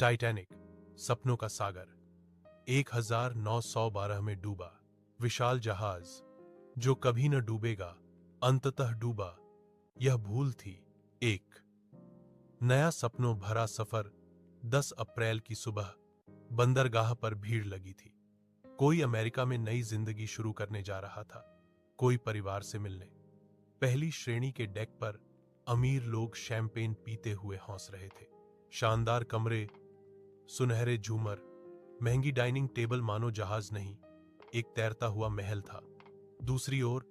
Titanic, सपनों का सागर, 1912 में डूबा विशाल जहाज जो कभी न डूबेगा, अंततः डूबा। यह भूल थी एक नया सपनों भरा सफर। 10 अप्रैल की सुबह बंदरगाह पर भीड़ लगी थी। कोई अमेरिका में नई जिंदगी शुरू करने जा रहा था, कोई परिवार से मिलने। पहली श्रेणी के डेक पर अमीर लोग शैंपेन पीते हुए हंस रहे थे। शानदार कमरे, सुनहरे झूमर, महंगी डाइनिंग टेबल, मानो जहाज नहीं, एक तैरता हुआ महल था। दूसरी ओर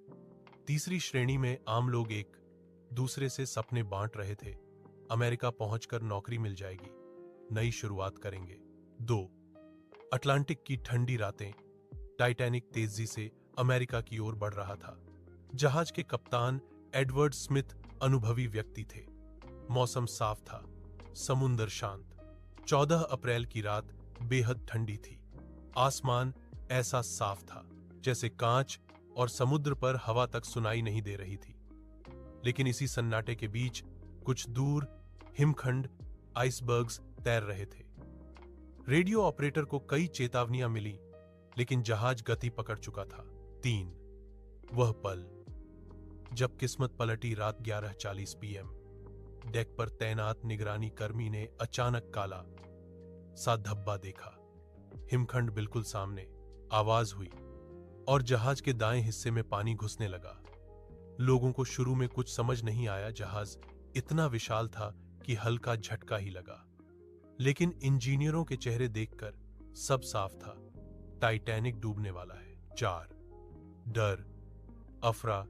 तीसरी श्रेणी में आम लोग एक दूसरे से सपने बांट रहे थे। अमेरिका पहुंचकर नौकरी मिल जाएगी, नई शुरुआत करेंगे। 2 अटलांटिक की ठंडी रातें। टाइटैनिक तेजी से अमेरिका की ओर बढ़ रहा था। जहाज के कप्तान एडवर्ड स्मिथ अनुभवी व्यक्ति थे। मौसम साफ था, समुंदर शांत। 14 अप्रैल की रात बेहद ठंडी थी। आसमान ऐसा साफ था जैसे कांच, और समुद्र पर हवा तक सुनाई नहीं दे रही थी। लेकिन इसी सन्नाटे के बीच कुछ दूर हिमखंड, आइसबर्ग्स तैर रहे थे। रेडियो ऑपरेटर को कई चेतावनियां मिली, लेकिन जहाज गति पकड़ चुका था। 3 वह पल जब किस्मत पलटी। रात 11:40 PM। डेक पर तैनात निगरानी कर्मी ने अचानक काला सा धब्बा देखा। हिमखंड बिल्कुल सामने। आवाज हुई और जहाज के दाएं हिस्से में पानी घुसने लगा। लोगों को शुरू में कुछ समझ नहीं आया। जहाज इतना विशाल था कि हल्का झटका ही लगा, लेकिन इंजीनियरों के चेहरे देखकर सब साफ था, टाइटैनिक डूबने वाला है। 4 डर, अफरा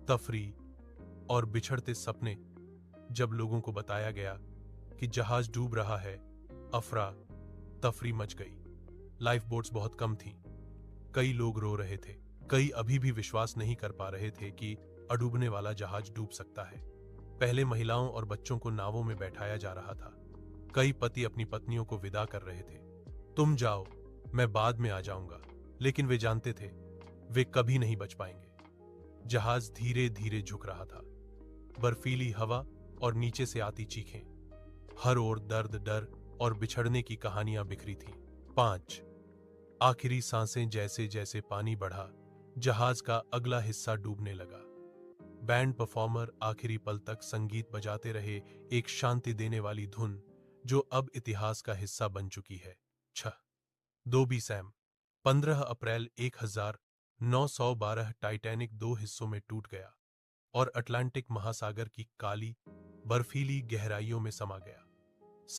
तफरी और बिछड़ते सपने। जब लोगों को बताया गया कि जहाज डूब रहा है, अफरा तफरी मच गई। लाइफ बोट्स बहुत कम थीं। कई लोग रो रहे थे, कई अभी भी विश्वास नहीं कर पा रहे थे कि अडूबने वाला जहाज डूब सकता है। पहले महिलाओं और बच्चों को नावों में बैठाया जा रहा था। कई पति अपनी पत्नियों को विदा कर रहे थे। तुम जाओ, मैं बाद में आ जाऊंगा। लेकिन वे जानते थे वे कभी नहीं बच पाएंगे। जहाज धीरे धीरे झुक रहा था। बर्फीली हवा और नीचे से आती चीखें। हर ओर दर्द, डर और बिछड़ने की कहानियां बिखरी थीं। 5 आखिरी सांसें। जैसे जैसे पानी बढ़ा, जहाज का अगला हिस्सा डूबने लगा। बैंड परफॉर्मर आखिरी पल तक संगीत बजाते रहे, एक शांति देने वाली धुन जो अब इतिहास का हिस्सा बन चुकी है। 6 डोबी सैम। 15 अप्रैल 1912 टाइटैनिक 2 हिस्सों में टूट गया और अटलांटिक महासागर की काली बर्फीली गहराइयों में समा गया।